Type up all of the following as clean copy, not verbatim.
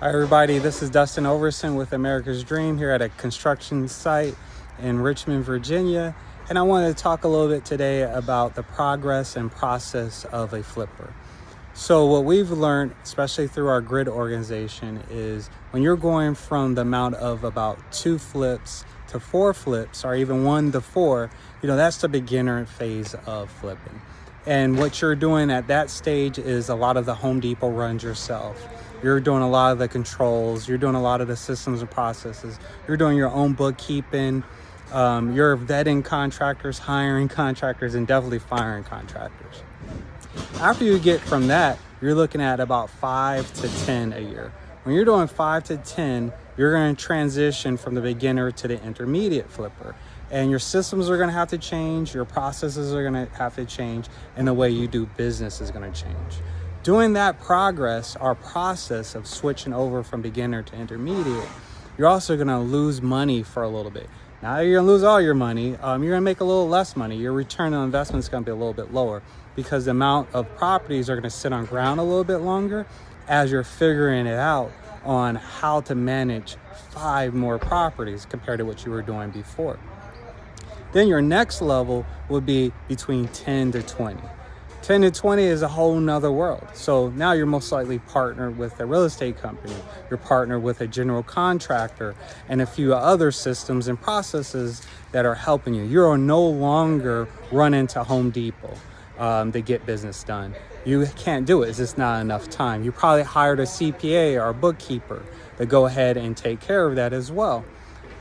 Hi everybody, this is Dustin Olverson with America's Dream here at a construction site in Richmond, Virginia. And I wanted to talk a little bit today about the progress and process of a flipper. So what we've learned, especially through our grid organization, is when you're going from the amount of about 2 flips to 4 flips, or even 1 to 4, that's the beginner phase of flipping. And what you're doing at that stage is a lot of the Home Depot runs yourself. You're doing a lot of the controls. You're doing a lot of the systems and processes. You're doing your own bookkeeping. You're vetting contractors, hiring contractors, and definitely firing contractors. After you get from that, you're looking at about 5 to 10 a year. When you're doing 5 to 10, you're going to transition from the beginner to the intermediate flipper. And your systems are going to have to change, your processes are going to have to change, and the way you do business is going to change. Doing that progress, our process of switching over from beginner to intermediate, you're also going to lose money for a little bit. Now you're going to lose all your money. You're going to make a little less money. Your return on investment is going to be a little bit lower because the amount of properties are going to sit on ground a little bit longer as you're figuring it out on how to manage 5 more properties compared to what you were doing before. Then your next level would be between 10 to 20. 10 to 20 is a whole nother world. So now you're most likely partnered with a real estate company. You're partnered with a general contractor and a few other systems and processes that are helping you. You're no longer running to Home Depot to get business done. You can't do it. It's just not enough time. You probably hired a CPA or a bookkeeper to go ahead and take care of that as well.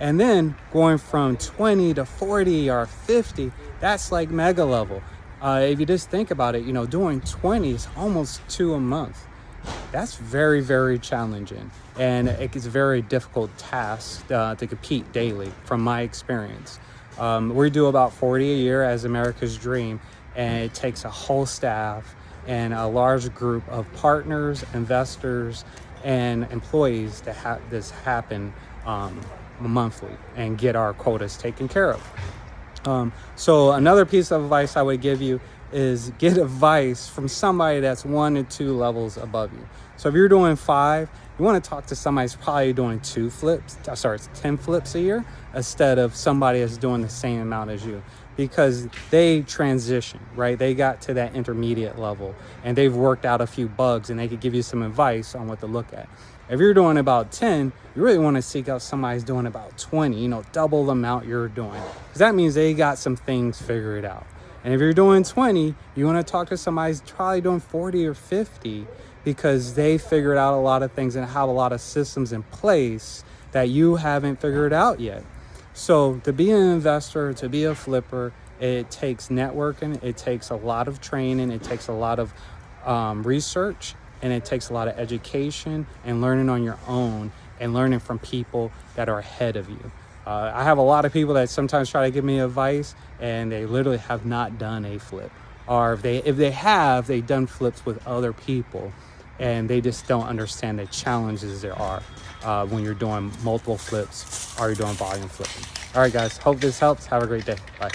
And then going from 20 to 40 or 50, that's like mega level. If you just think about it, doing 20 is almost 2 a month. That's very, very challenging. And it's a very difficult task to compete daily from my experience. We do about 40 a year as America's Dream, and it takes a whole staff and a large group of partners, investors, and employees to have this happen monthly and get our quotas taken care of. So another piece of advice I would give you is get advice from somebody that's 1 to 2 levels above you. So if you're doing 5, you want to talk to somebody that's probably doing 10 flips a year instead of somebody that's doing the same amount as you, because they transition, right? They got to that intermediate level and they've worked out a few bugs and they could give you some advice on what to look at. If you're doing about 10, you really want to seek out somebody who's doing about 20, double the amount you're doing. Because that means they got some things figured out. And if you're doing 20, you want to talk to somebody who's probably doing 40 or 50 because they figured out a lot of things and have a lot of systems in place that you haven't figured out yet. So to be an investor, to be a flipper, it takes networking, it takes a lot of training, it takes a lot of research, and it takes a lot of education and learning on your own and learning from people that are ahead of you. I have a lot of people that sometimes try to give me advice and they literally have not done a flip. Or if they have, they've done flips with other people and they just don't understand the challenges there are when you're doing multiple flips or you're doing volume flipping. All right, guys, hope this helps. Have a great day. Bye.